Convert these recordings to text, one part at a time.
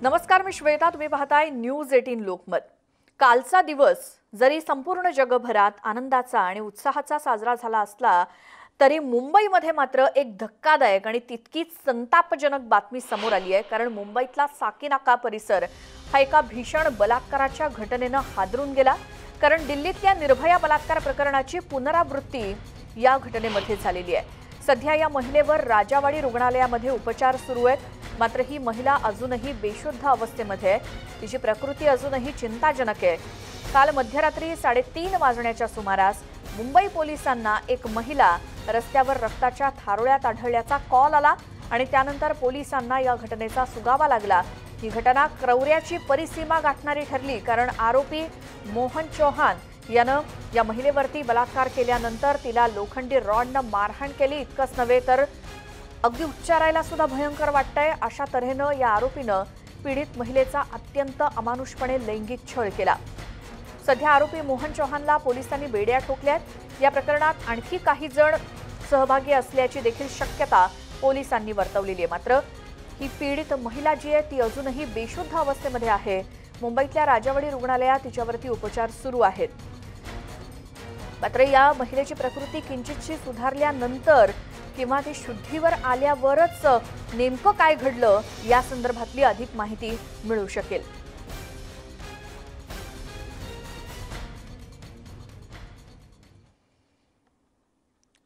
नमस्कार, मी श्वेता. तुम्ही पाहताय न्यूज 18 लोकमत. कालचा दिवस जरी संपूर्ण जगभरात आनंदाचा आणि उत्साहाचा साजरा झाला असला तरी मुंबईमध्ये मात्र एक धक्कादायक आणि तितकीच संतापजनक बातमी समोर आली आहे. कारण मुंबईतला साकीनाका परिसर हा एका भीषण बलात्काराच्या घटनेनं हादरून गेला. कारण दिल्लीतल्या निर्भया बलात्कार प्रकरणाची पुनरावृत्ती या घटनेमध्ये झालेली आहे. सध्या या महिलेवर राजावाडी रुग्णालयामध्ये उपचार सुरू आहेत. मात्र ही महिला अजूनही बेशुद्ध अवस्थेमध्ये आहे. तिची प्रकृती अजूनही चिंताजनक आहे. काल मध्यरात्री 3:30 वाजण्याच्या सुमारास मुंबई पोलिसांना एक महिला रस्त्यावर रक्ताच्या थारोळ्यात आढळल्याचा कॉल आला आणि त्यानंतर पोलिसांना या घटनेचा सुगावा लागला. ही घटना क्रौर्याची परिसीमा गाठणारी ठरली. कारण आरोपी मोहन चौहान यानं या महिलेवरती बलात्कार केल्यानंतर तिला लोखंडी रॉडनं मारहाण केली. इतकंच नव्हे तर अगदी उच्चारायला सुद्धा भयंकर वाटतंय अशा तऱ्हेनं या आरोपीनं पीडित महिलेचा अत्यंत अमानुषपणे लैंगिक छळ केला. सध्या आरोपी मोहन चौहानला पोलिसांनी बेड्या ठोकल्यात. या प्रकरणात आणखी काही जण सहभागी असल्याची देखील शक्यता पोलिसांनी वर्तवलेली आहे. मात्र ही पीडित महिला जी आहे ती अजूनही बेशुद्ध अवस्थेमध्ये आहे. मुंबईतल्या राजावाडी रुग्णालयात तिच्यावरती उपचार सुरू आहेत. मात्र या महिलेची प्रकृती किंचितशी सुधारल्यानंतर किंवा ती शुद्धीवर आल्यावरच नेमकं काय घडलं या संदर्भातली अधिक माहिती मिळू शकेल.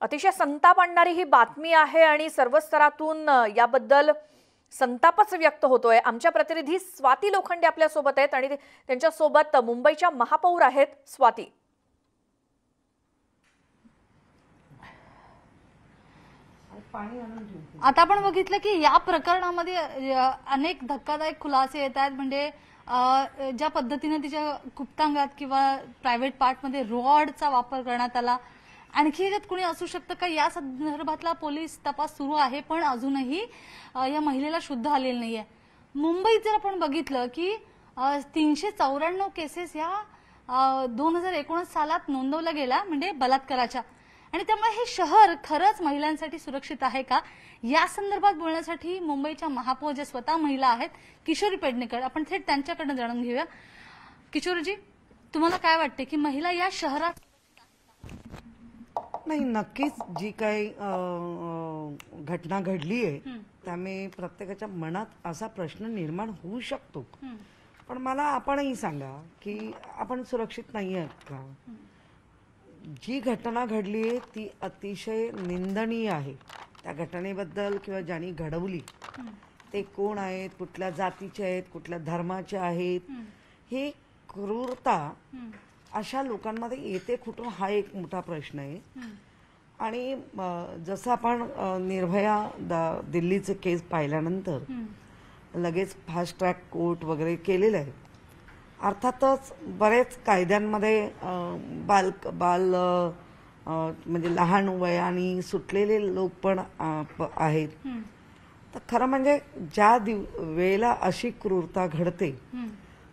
अतिशय संताप आणणारी ही बातमी आहे आणि सर्व स्तरातून याबद्दल संतापच व्यक्त होतोय. आमच्या प्रतिनिधी स्वाती लोखंडे आपल्या सोबत आहेत आणि त्यांच्या सोबत मुंबईच्या महापौर आहेत. स्वाती, आता आपण बघितलं की या प्रकरणामध्ये अनेक धक्कादायक खुलासे येत आहेत. म्हणजे ज्या पद्धतीने तिच्या गुप्तांगात किंवा प्रायव्हेट पार्टमध्ये रॉडचा वापर करण्यात आला. आणखी यात कोणी असू शकतं का या संदर्भातला पोलीस तपास सुरू आहे. पण अजूनही या महिलेला शुद्ध आलेलं नाहीये. मुंबईत जर आपण बघितलं की 394 केसेस या 2019 सालात नोंदवल्या गेल्या म्हणजे बलात्काराच्या. आणि त्यामुळे हे शहर खरंच महिलांसाठी सुरक्षित आहे का या संदर्भात बोलण्यासाठी मुंबईच्या महापौर जे स्वतः महिला आहेत किशोरी पेडणेकर, आपण थेट त्यांच्याकडनं जाणून घेऊया. किशोरीजी, तुम्हाला काय वाटते की महिला या शहरात नाही, नक्कीच जी काही घटना घडली आहे त्यामुळे प्रत्येकाच्या मनात असा प्रश्न निर्माण होऊ शकतो. पण मला आपणही सांगा की आपण सुरक्षित नाही आहात का? जी घटना घडली आहे ती अतिशय निंदनीय आहे. त्या घटनेबद्दल किंवा ज्यांनी घडवली ते कोण आहेत, कुठल्या जातीचे आहेत, कुठल्या धर्माचे आहेत, हे क्रूरता अशा लोकांमध्ये येते कुठून हा एक मोठा प्रश्न आहे. आणि जसं आपण निर्भया दिल्लीचे केस पाहिल्यानंतर लगेच फास्ट ट्रॅक कोर्ट वगैरे केलेलं आहे. अर्थातच बरेच कायद्यांमध्ये बाल म्हणजे लहान वयाने सुटलेले लोक पण आहेत. तर खरं म्हणजे ज्या वेळेला अशी क्रूरता घडते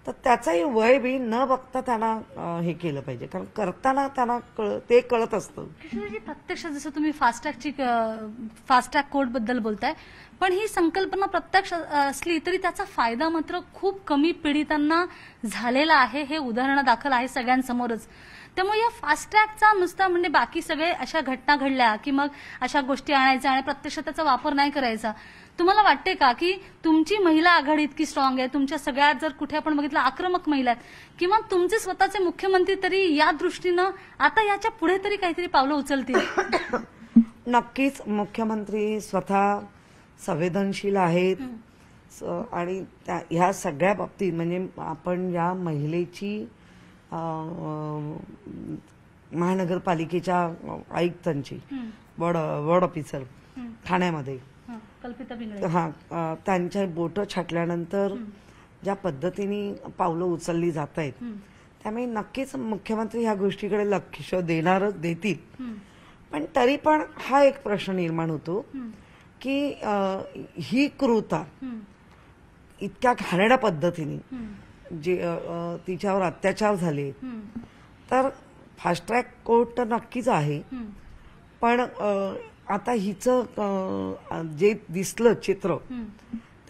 तर त्याचंही वय बी न बघता त्यांना हे केलं पाहिजे. कारण करताना त्यांना ते कळत असतं. प्रत्यक्ष जसं तुम्ही फास्ट ट्रॅक कोर्ट बद्दल बोलताय, पण ही संकल्पना प्रत्यक्ष असली तरी त्याचा फायदा मात्र खूप कमी पीडितांना झालेला आहे. हे उदाहरण दाखल आहे सगळ्यांसमोरच. त्यामुळे या फास्ट ट्रॅकचा नुसता म्हणजे बाकी सगळे अशा घटना घडल्या की मग अशा गोष्टी आणायच्या आणि प्रत्यक्ष त्याचा वापर नाही करायचा. तुम्हाला वाटते का की तुमची महिला आघाडी इतकी स्ट्रॉंग आहे, तुमच्या सगळ्यात जर कुठे आपण बघितलं आक्रमक महिला आहेत, किंवा तुमचे स्वतःचे मुख्यमंत्री तरी या दृष्टीनं आता याच्या पुढे तरी काहीतरी पावलं उचलतील? नक्कीच मुख्यमंत्री स्वतः संवेदनशील आहेत आणि ह्या सगळ्या बाबतीत म्हणजे आपण या महिलेची महानगरपालिकेच्या आयुक्तांची वॉर्ड ऑफिसर ठाण्यामध्ये त्यांच्या बोटं छाटल्यानंतर ज्या पद्धतीने पावलं उचलली जात आहेत त्यामुळे नक्कीच मुख्यमंत्री ह्या गोष्टीकडे लक्ष देतील. पण तरी पण हा एक प्रश्न निर्माण होतो की ही क्रूरता इतक्या घाणेरड्या पद्धतीने जे तिच्यावर अत्याचार झाले तर फास्ट ट्रॅक कोर्ट तर नक्कीच आहे. पण आता हिचं जे दिसलं चित्र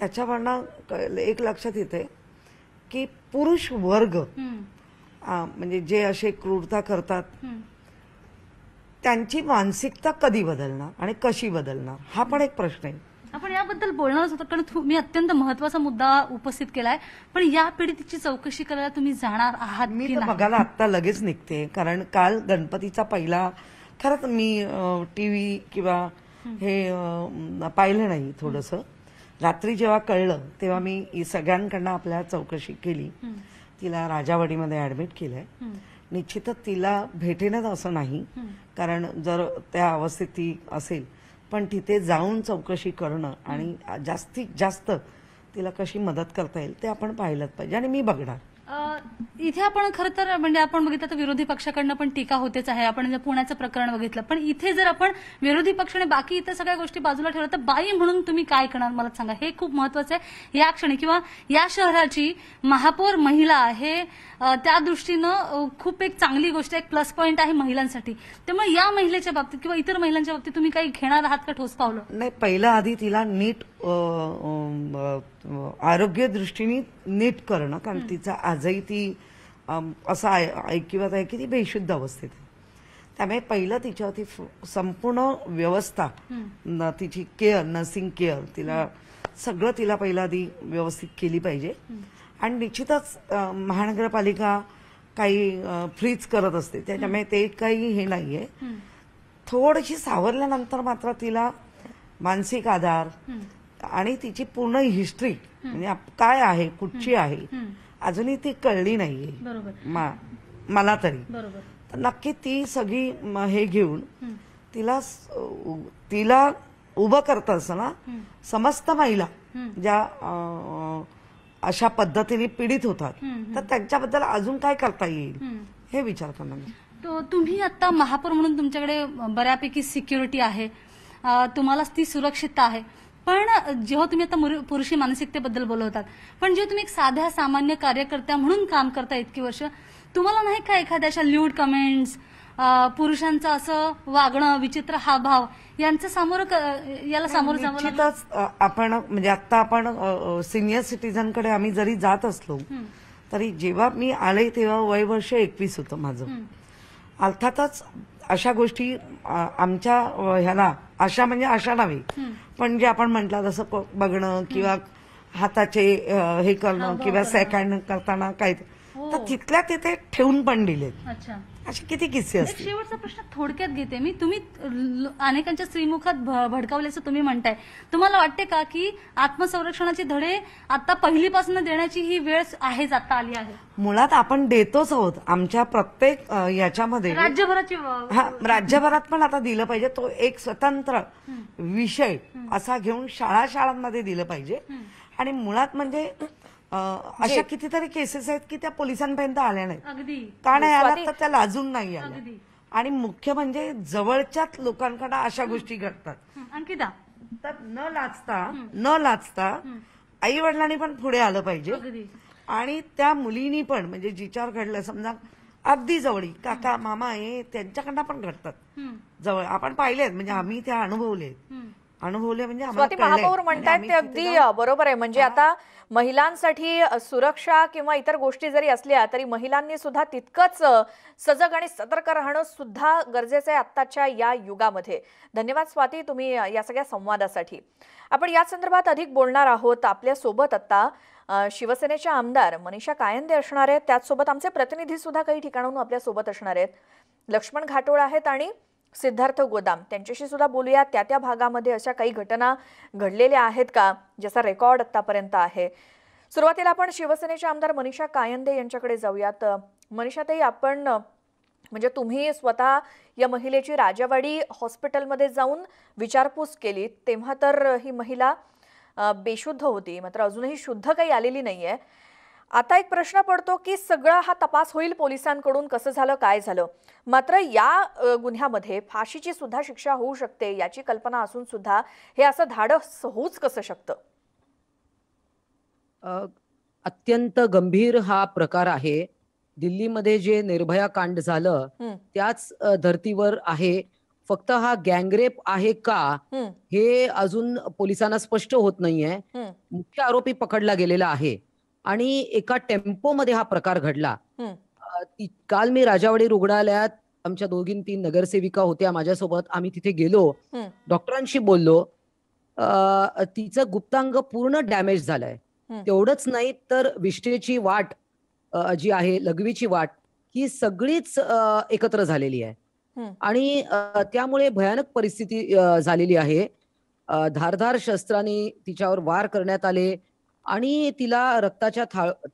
त्याच्यावरनं एक लक्षात येते की पुरुष वर्ग म्हणजे जे असे क्रूरता करतात त्यांची मानसिकता कधी बदलणार आणि कशी बदलणार हा पण एक प्रश्न आहे. आपण याबद्दल बोलणारच होतो कारण तुम्ही अत्यंत महत्वाचा मुद्दा उपस्थित केलाय. पण या पीडितेची चौकशी करायला तुम्ही जाणार आहात मी की तर नाही? बघायला आत्ता लगेच निघते, कारण काल गणपतीचा पहिला खरंच मी टीव्ही किंवा हे पाहिलं नाही. थोडंसं रात्री जेव्हा कळलं तेव्हा मी सगळ्यांकडनं आपल्या चौकशी केली. तिला राजावाडीमध्ये ऍडमिट केलंय. निश्चितच तिला भेटेनच असं नाही, कारण जर त्या अवस्थेत ती असेल, पण तिथे जाऊन चौकशी करणं आणि जास्तीत जास्त तिला कशी मदत करता येईल ते आपण पाहिलंच पाहिजे आणि मी बघणार. इथे आपण खरं तर म्हणजे आपण बघितलं तर विरोधी पक्षाकडनं पण टीका होतेच आहे. आपण जर पुण्याचं प्रकरण बघितलं, पण इथे जर आपण विरोधी पक्षाने बाकी इतर सगळ्या गोष्टी बाजूला ठेवल्या तर बाई म्हणून तुम्ही काय करणार मला सांगा. हे खूप महत्वाचं आहे या क्षणी, किंवा या शहराची महापौर महिला हे त्या दृष्टीनं खूप एक चांगली गोष्ट, एक प्लस पॉईंट आहे महिलांसाठी. त्यामुळे या महिलेच्या बाबतीत किंवा इतर महिलांच्या बाबतीत तुम्ही काही घेणार आहात का ठोस पावलं? नाही, पहिलं आधी तिला नीट आरोग्य दृष्टीने नीट करणं, कारण तिचा आजही ती असं ऐकिवात आहे की ती बेशुद्ध अवस्थेत आहे. त्यामुळे पहिलं तिच्यावरती संपूर्ण व्यवस्था, तिची केअर, नर्सिंग केअर, तिला सगळं तिला पहिलं आधी व्यवस्थित केली पाहिजे. आणि निश्चितच महानगरपालिका काही फ्रीज करत असते, त्याच्यामुळे ते काही हे नाहीये. थोडीशी सावरल्यानंतर मात्र तिला मानसिक आधार आणि तिची पूर्ण हिस्ट्री म्हणजे काय आहे, कुठची आहे, अजूनही ती कळली नाहीये. बरोबर. मला तरी. बरोबर. तर नक्की ती सगळी हे घेऊन तिला उभं करत असताना समस्त महिला ज्या अशा पद्धतीने पीडित होतात तर त्यांच्याबद्दल अजून काय करता येईल हे विचार करणं. तो तुम्ही आता महापौर म्हणून तुमच्याकडे बऱ्यापैकी सिक्युरिटी आहे, तुम्हाला ती सुरक्षितता आहे. पण जेव्हा तुम्ही आता पुरुषी मानसिकतेबद्दल बोलत होतात, पण जेव्हा तुम्ही एक साध्या सामान्य कार्यकर्त्या म्हणून काम करता इतकी वर्ष, तुम्हाला नाही का एखाद्या अशा ल्यूड कमेंट्स, पुरुषांचं असं वागणं, विचित्र हावभाव यांचं याला सामोरं निश्चितच आपण म्हणजे आता आपण सिनियर सिटीजनकडे आम्ही जरी जात असलो तरी जेव्हा मी आले तेव्हा वय वर्ष 21 होतं माझं. अर्थातच अशा गोष्टी आमच्या ह्याला अशा म्हणजे अशा नव्हे, पण जे आपण म्हटलं जसं बघणं किंवा हाताचे हे करणं किंवा सेकंड करताना काय, तर तिथल्या तिथे ठेवून पण दिलेत. अच्छा, असे किती किस्से एक असतील. शेवटचा प्रश्न थोडक्यात घेते मी. तुम्ही अनेकांच्या स्त्रीमुखात भडकावल्याचं तुम्ही म्हणताय, तुम्हाला वाटते का की आत्मसंरक्षणाचे धडे आता पहिलीपासून देण्याची ही वेळ आहेच, आता आली आहे? मुळात आपण देतोच आहोत आमच्या प्रत्येक याच्यामध्ये. राज्यभराची राज्यभरात पण आता दिलं पाहिजे. तो एक स्वतंत्र विषय असा घेऊन शाळांमध्ये दिलं पाहिजे. आणि मुळात म्हणजे अशा कितीतरी केसेस आहेत की त्या पोलिसांपर्यंत आल्या नाहीत. अगदी का नाही आल्या तर त्या लाजून नाही आल्या. अगदी. आणि मुख्य म्हणजे जवळच्याच लोकांकडे अशा गोष्टी घडतात. आणखी तर न लाजता आई वडिलांनी पण पुढे आलं पाहिजे. अगदी. आणि त्या मुलीनी पण म्हणजे जिच्यावर घडलं, समजा अगदी जवळी काका मामा हे त्यांच्याकडनं पण घडतात जवळ. आपण पाहिलेत म्हणजे आम्ही त्या अनुभवले म्हणजे स्वाती महापौर म्हणतात ते अगदी बरोबर आहे. म्हणजे आता महिलांसाठी सुरक्षा किंवा इतर गोष्टी जरी असल्या तरी महिलांनी सुद्धा तितकंच सजग आणि सतर्क राहणं सुद्धा गरजेचं आहे आत्ताच्या या युगामध्ये. धन्यवाद स्वाती, तुम्ही या सगळ्या संवादासाठी. आपण या संदर्भात अधिक बोलणार आहोत. आपल्या सोबत आता शिवसेनेच्या आमदार मनीषा कायंदे असणार आहेत, त्याचसोबत आमचे प्रतिनिधी सुद्धा काही ठिकाणाहून आपल्या सोबत असणार आहेत. लक्ष्मण घाटोळ आहेत आणि सिद्धार्थ गोदाम, त्यांच्याशी सुद्धा बोलूया. त्या भागामध्ये अशा काही घटना घडलेल्या आहेत का ज्याचा रेकॉर्ड आतापर्यंत आहे. सुरुवातीला आपण शिवसेनेचे आमदार मनीषा कायंदे यांच्याकडे जाऊयात. मनीषाताई, आपण म्हणजे तुम्ही स्वतः या महिलेची राजावाडी हॉस्पिटलमध्ये जाऊन विचारपूस केली, तेव्हा तर ही महिला बेशुद्ध होती, मात्र अजूनही शुद्ध काही आलेली नाहीये. आता एक प्रश्न पडतो की सगळा हा तपास होईल पोलिसांकडून, कसं झालं काय झालं, मात्र या गुन्ह्यामध्ये फाशीची सुद्धा शिक्षा होऊ शकते याची कल्पना असून सुद्धा हे असं धाडस होऊच कसं शकतं? अत्यंत गंभीर हा प्रकार आहे. दिल्लीमध्ये जे निर्भया कांड झालं त्याच धर्तीवर आहे फक्त हा गँगरेप आहे का हम्म, हे अजून पोलिसांना स्पष्ट होत नाहीये. हम्म, मुख्य आरोपी पकडला गेलेला आहे आणि एका टेम्पोमध्ये हा प्रकार घडला. हम्म, काल मी राजावाडी रुग्णालयात, आमच्या 2-3 नगरसेविका होत्या माझ्यासोबत, आम्ही तिथे गेलो, हम्म, डॉक्टरांशी बोललो. तिचं गुप्तांग पूर्ण डॅमेज झालंय. हम्म. तेवढंच नाही तर विष्ठेची वाट जी आहे, लघवीची वाट, ही सगळीच एकत्र झालेली आहे. हम्म. आणि त्यामुळे भयानक परिस्थिती झालेली आहे. धारदार शस्त्राने तिच्यावर वार करण्यात आले आणि तिला रक्ताच्या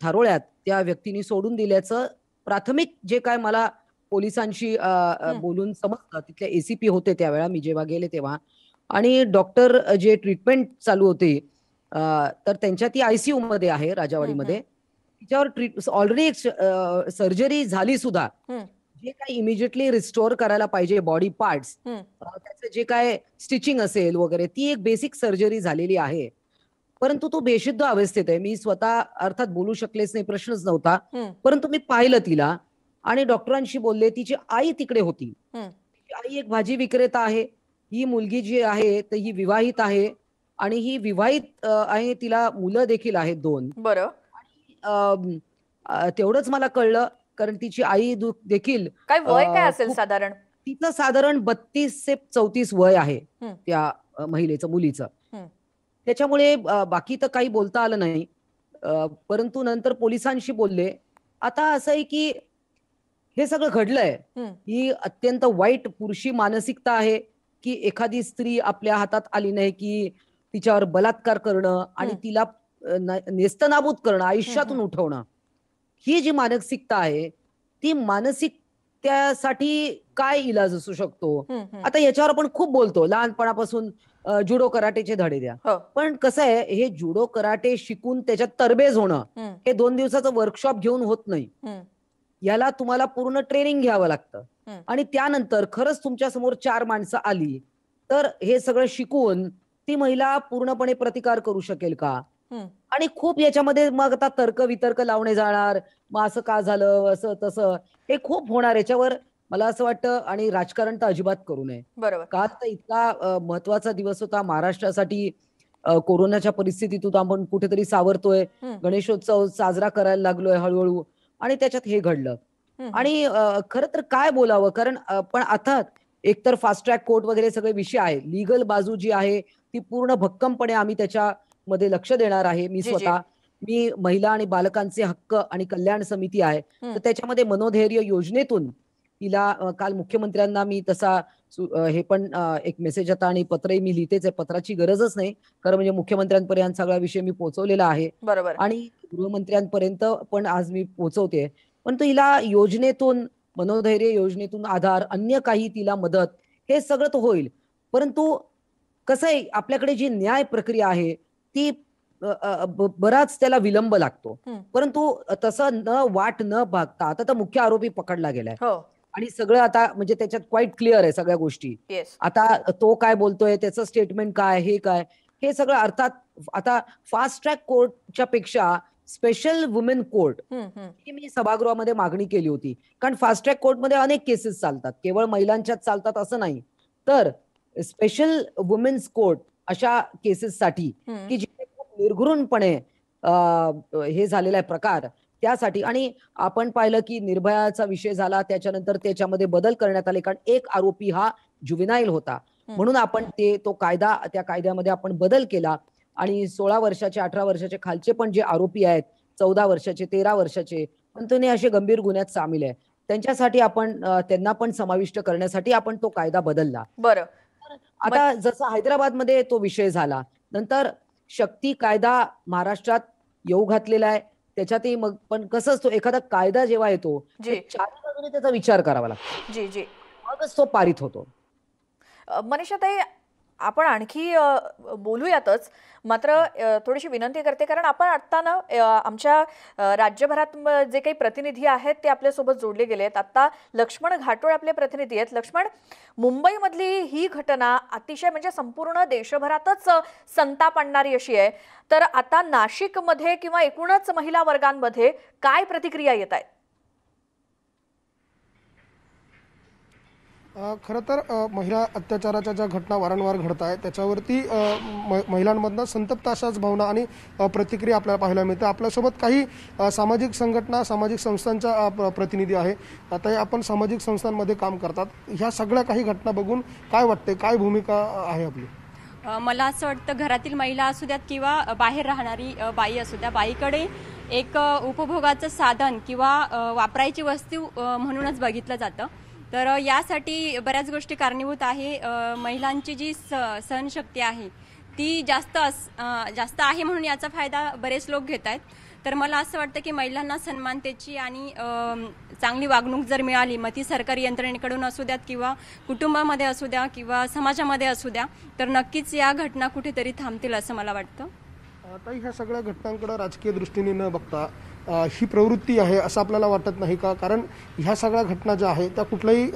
थारोळ्यात त्या व्यक्तीने सोडून दिल्याचं प्राथमिक जे काय मला पोलिसांशी बोलून समजलं. तिथले एसीपी होते त्यावेळेला मी जेव्हा गेले तेव्हा. आणि डॉक्टर जे ट्रीटमेंट चालू होते, तर त्यांच्या ती आयसीयू मध्ये आहे राजावाडीमध्ये. तिच्यावर ऑलरेडी एक सर्जरी झाली सुद्धा. हम्म, जे काही इमिजिएटली रिस्टोअर करायला पाहिजे बॉडी पार्ट्स, हम्म. त्याचं जे काय स्टिचिंग असेल वगैरे, ती एक बेसिक सर्जरी झालेली आहे. परंतु तो बेशुद्ध अवस्थेत आहे. मी स्वतः अर्थात बोलू शकलेच नाही, प्रश्नच नव्हता. हम्म, परंतु मी पाहिलं तिला आणि डॉक्टरांशी बोलले. तिची आई तिकडे होती. हम्म. तिची आई एक भाजी विक्रेता आहे. ही मुलगी जी आहे तर ही विवाहित आहे आणि ही विवाहित आहे. तिला मुलं देखील आहेत 2. बरं. अम, तेवढंच मला कळलं, कारण तिची आई देखील काय वय काय असेल खूप, साधारण? तिचं साधारण 32 ते 34 वय आहे हम्म, त्या महिलेचं, मुलीचं. हम्म, त्याच्यामुळे बाकी तर काही बोलता आलं नाही. परंतु नंतर पोलिसांशी बोलले. आता असं आहे की हे सगळं घडलंय, हम्म, ही अत्यंत वाईट पुरुषी मानसिकता आहे की एखादी स्त्री आपल्या हातात आली नाही की तिच्यावर बलात्कार करणं आणि हम्म. तिला नेस्तनाबूत करणं, हम्म, आयुष्यातून उठवणं. ही जी मानसिकता आहे, ती मानसिकतेसाठी काय इलाज असू शकतो? हम्म, हम्म. आता याच्यावर आपण खूप बोलतो, लहानपणापासून जुडो कराटेचे धडे द्या. हो. पण कसं आहे, हे जुडो कराटे शिकून त्याच्यात तरबेज होणं हम्म, हे 2 दिवसाचं वर्कशॉप घेऊन होत नाही. हम्म, याला तुम्हाला पूर्ण ट्रेनिंग घ्यावं लागतं. हम्म. आणि त्यानंतर खरंच तुमच्या समोर 4 माणसं आली तर हे सगळं शिकून ती महिला पूर्णपणे प्रतिकार करू शकेल का? हम्म. आणि खूप याच्यामध्ये मग आता तर्क वितर्क लावणे जाणार, मग असं का झालं, असं तसं, हे खूप होणार याच्यावर. मला असं वाटतं, आणि राजकारण तर अजिबात करू नये. बरोबर. काल तर इतका महत्वाचा दिवस होता महाराष्ट्रासाठी. कोरोनाच्या परिस्थितीतून आपण कुठेतरी सावरतोय, हम्म, गणेशोत्सव साजरा करायला लागलोय हळूहळू, आणि त्याच्यात हे घडलं. हम्म, आणि खरं तर काय बोलावं, कारण पण आता एकतर फास्ट ट्रॅक कोर्ट वगैरे सगळे विषय आहे, लीगल बाजू जी आहे ती पूर्ण भक्कमपणे आम्ही त्याच्यामध्ये लक्ष देणार आहे. मी जी जी. स्वतः, मी महिला आणि बालकांचे हक्क आणि कल्याण समिती आहे, हम्म, तर त्याच्यामध्ये मनोधैर्य योजनेतून तिला काल मुख्यमंत्र्यांना मी तसा हे पण एक मेसेज आता आणि पत्रही मी लिहितेच आहे, पत्राची गरजच नाही, कारण म्हणजे मुख्यमंत्र्यांपर्यंत सगळा विषय मी पोहोचवलेला आहे बरोबर. आणि गृहमंत्र्यांपर्यंत पण आज मी पोहोचवते. पण तो हिला योजनेतून, मनोधैर्य योजनेतून आधार, अन्य काही तिला मदत, हे सगळं तर होईल. परंतु कसं आहे, आपल्याकडे जी न्याय प्रक्रिया आहे ती बराच त्याला विलंब लागतो. हम्म. परंतु तसं न वाट न बघता आता तर मुख्य आरोपी पकडला गेलाय हो. आणि सगळं आता म्हणजे त्याच्यात क्वाईट क्लिअर आहे सगळ्या गोष्टी. येस. आता तो काय बोलतोय, त्याचं स्टेटमेंट काय, हे काय, हे सगळं अर्थात आता फास्ट ट्रॅक कोर्टच्या पेक्षा स्पेशल वुमेन कोर्ट हम्म, हम्म. ही मी सभागृहामध्ये मागणी केली होती. कारण फास्ट ट्रॅक कोर्टमध्ये अनेक केसेस चालतात, केवळ महिलांच्याच चालतात असं नाही. तर स्पेशल वुमेन्स कोर्ट अशा केसेससाठी हम्म. की जिथे खूप निर्घृणपणे हे झालेला आहे प्रकार, त्यासाठी. आणि आपण पाहिलं की निर्भयाचा विषय झाला, त्याच्यानंतर त्याच्यामध्ये बदल करण्यात आले, कारण एक आरोपी हा जुवेनाईल होता, म्हणून आपण तो कायदा, त्या कायद्यामध्ये आपण बदल केला आणि 16 वर्षाचे, 18 वर्षाचे खालचे पण जे आरोपी आहेत, 14 वर्षाचे, 13 वर्षाचे, पण ते असे गंभीर गुन्ह्यात सामील आहे, त्यांच्यासाठी आपण त्यांना पण समाविष्ट करण्यासाठी आपण तो कायदा बदलला. बरं. आता जसं हैदराबादमध्ये तो विषय झाला, नंतर शक्ती कायदा महाराष्ट्रात येऊ घातलेला आहे, त्याच्यातही मग पण कसं असतो, एखादा कायदा जेव्हा येतो जी. तर चारी बाजूने त्याचा विचार करावा लागतो, जी जी. मगच तो पारित होतो. मनीषाताई, आपण आणखी बोलूयातच, मात्र थोडीशी विनंती करते, कारण आपण आत्ता ना आमच्या राज्यभरात जे काही प्रतिनिधी आहेत ते आपल्यासोबत जोडले गेले आहेत. आत्ता लक्ष्मण घाटोळ आपले प्रतिनिधी आहेत. लक्ष्मण, मुंबईमधली ही घटना अतिशय म्हणजे संपूर्ण देशभरातच संताप आणणारी अशी आहे, तर आता नाशिकमध्ये किंवा एकूणच महिला वर्गांमध्ये काय प्रतिक्रिया येत आहेत? खरं तर महिला अत्याचाराच्या ज्या घटना वारंवार घडत आहेत त्याच्यावरती महिलांमधनं संतप्त अशाच भावना आणि प्रतिक्रिया आपल्याला पाहायला मिळते. आपल्यासोबत काही सामाजिक संघटना सामाजिक संस्थांच्या प्रतिनिधी आहे. आता आपण सामाजिक संस्थांमध्ये काम करतात. ह्या सगळ्या काही घटना बघून काय वाटते, काय भूमिका आहे आपली? मला असं वाटतं घरातील महिला असू द्यात किंवा बाहेर राहणारी बाई असू द्या, बाईकडे एक उपभोगाचं साधन किंवा वापरायची वस्तू म्हणूनच बघितलं जातं. तर यासाठी बऱ्याच गोष्टी कारणीभूत आहे. महिलांची जी सहनशक्ती आहे ती जास्त आहे म्हणून याचा फायदा बरेच लोक घेत आहेत. तर मला असं वाटतं की महिलांना सन्मानतेची आणि चांगली वागणूक जर मिळाली, मग ती सरकारी यंत्रणेकडून असू द्यात किंवा कुटुंबामध्ये असू द्या किंवा समाजामध्ये असू द्या, तर नक्कीच या घटना कुठेतरी थांबतील असं मला वाटतं. आता ह्या सगळ्या घटनांकडे राजकीय दृष्टीने न बघता ही प्रवृत्ती आहे असं आपल्याला वाटत नाही का? कारण ह्या सगळ्या घटना ज्या आहेत त्या कुठलाही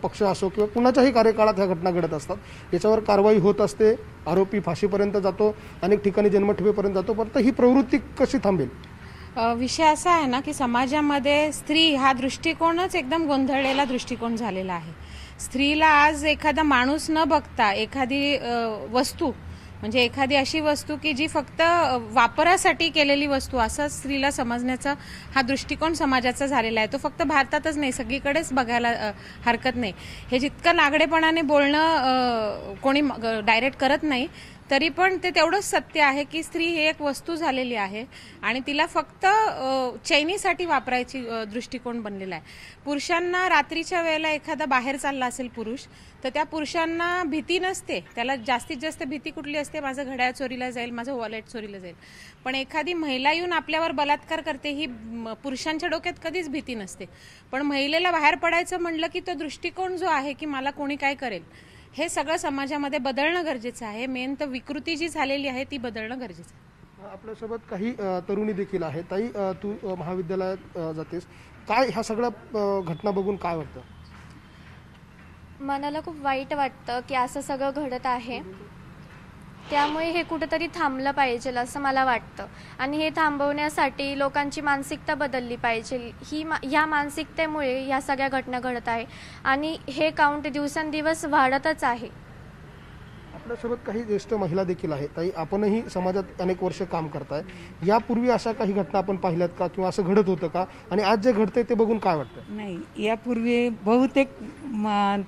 पक्ष असो किंवा कुणाच्याही कार्यकाळात ह्या घटना घडत असतात. याच्यावर कारवाई होत असते, आरोपी फाशीपर्यंत जातो, अनेक ठिकाणी जन्मठेपेपर्यंत जातो. पण ही प्रवृत्ती कशी थांबेल? विषय असा आहे ना की समाजामध्ये स्त्री हा दृष्टिकोनच एकदम गोंधळलेला दृष्टिकोन झालेला आहे. स्त्रीला आज एखादा माणूस न बघता एखादी वस्तू म्हणजे एखादी अशी वस्तू की जी फक्त वापरासाठी केलेली वस्तू असं स्त्रीला समजण्याचा हा दृष्टिकोन समाजाचा झालेला आहे. तो फक्त भारतातच नाही, सगळीकडेच बघायला हरकत नाही. हे जितकं लागडेपणाने बोलणं कोणी डायरेक्ट करत नाही, तरी पण ते तेवढंच सत्य आहे की स्त्री ही एक वस्तू झालेली आहे आणि तिला फक्त चैनीसाठी वापरायची दृष्टिकोन बनलेला आहे. पुरुषांना रात्रीच्या वेळेला एखादा बाहेर चालला असेल पुरुष, तर त्या पुरुषांना भीती नसते. त्याला जास्तीत जास्त भीती कुठली असते? माझं घड्याळ चोरीला जाईल, माझं वॉलेट चोरीला जाईल. पण एखादी महिला येऊन आपल्यावर बलात्कार करते ही पुरुषांच्या डोक्यात कधीच भीती नसते. पण महिलेला बाहेर पडायचं म्हणलं की तो दृष्टिकोन जो आहे की मला कोणी काय करेल, हे सगळं समाजामध्ये बदलणं गरजेचं आहे. मेन तर विकृती जी झालेली आहे ती बदलणं गरजेचं आहे. आपल्यासोबत काही तरुणी देखील आहे. ताई, तू महाविद्यालयात जातेस, काय ह्या सगळ्या घटना बघून काय वाटतं? मनाला खूप वाईट वाटतं की असं सगळं घडत आहे. त्यामुळे हे कुठेतरी थांबलं पाहिजे असं मला वाटतं आणि हे थांबवण्यासाठी लोकांची मानसिकता बदलली पाहिजे. ह्या मानसिकतेमुळे ह्या सगळ्या घटना घडत आहे आणि हे काउंट दिवसेंदिवस वाढतच आहे. आपल्यासोबत काही ज्येष्ठ महिला देखील आहेत. ताई, आपणही समाजात अनेक वर्ष काम करताय. यापूर्वी अशा काही घटना आपण पाहिल्यात का किंवा असं घडत होतं का? आणि आज जे घडतंय ते बघून काय वाटतं? नाही, यापूर्वी बहुतेक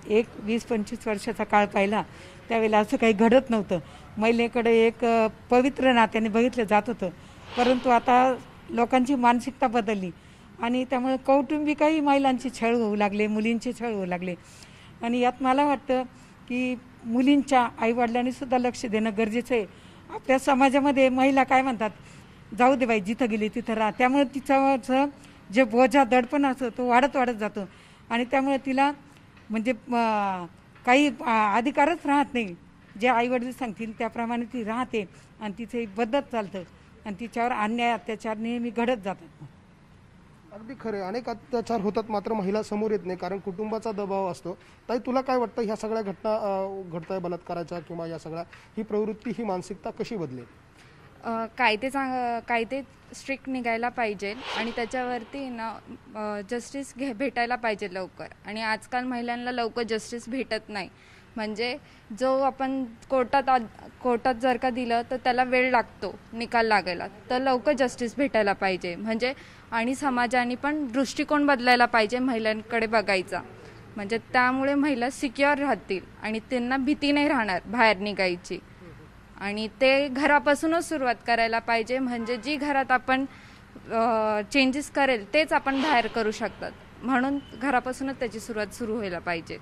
एक 20-25 वर्षाचा काळ पाहिला त्यावेळेला असं काही घडत नव्हतं. महिलेकडे एक पवित्र नात्याने बघितलं जात होतं. परंतु आता लोकांची मानसिकता बदलली आणि त्यामुळे कौटुंबिकही महिलांची छळ होऊ लागले, मुलींचे छळ होऊ लागले. आणि यात मला वाटतं की मुलींच्या आईवडिलांनी सुद्धा लक्ष देणं गरजेचं आहे. आपल्या समाजामध्ये महिला काय म्हणतात, जाऊ दे बाई, जिथं गेली तिथं राहा. त्यामुळे तिच्यावरचं जे बोजा दडपण असतो तो वाढत जातो आणि त्यामुळे तिला म्हणजे काही अधिकारच राहत नाही. जे आईवडील सांगतील त्याप्रमाणे ती राहते आणि तिथे बदलत चालतं आणि तिच्यावर अन्याय अत्याचार नेहमी घडत जातात. अगदी खरे, अनेक अत्याचार होतात मात्र महिला समोर येत नाही कारण कुटुंबाचा दबाव असतो. ताई, तुला काय वाटतं ह्या सगळ्या घटना घडताय बलात्काराच्या किंवा या सगळ्या ही प्रवृत्ती ही मानसिकता कशी बदलेल? कायदे स्ट्रिक्ट निघायला पाहिजे आणि त्याच्यावरती ना जस्टिस भेटायला पाहिजे लवकर. आणि आजकाल महिलांना लवकर जस्टिस भेटत नाही. म्हणजे जो आपण कोर्टात जर का दिलं तर त्याला वेळ लागतो निकाल लागायला. तर लवकर जस्टिस भेटायला पाहिजे म्हणजे. आणि समाजाने पण दृष्टिकोन बदलायला पाहिजे महिलांकडे बघायचा. म्हणजे त्यामुळे महिला सिक्युअर राहतील आणि त्यांना भीती नाही राहणार बाहेर निघायची. आणि ते घरापासूनच सुरुवात करायला पाहिजे. म्हणजे जी घरात आपण चेंजेस करेल तेच आपण बाहेर करू शकतात. म्हणून घरापासूनच त्याची सुरुवात सुरू व्हायला पाहिजे.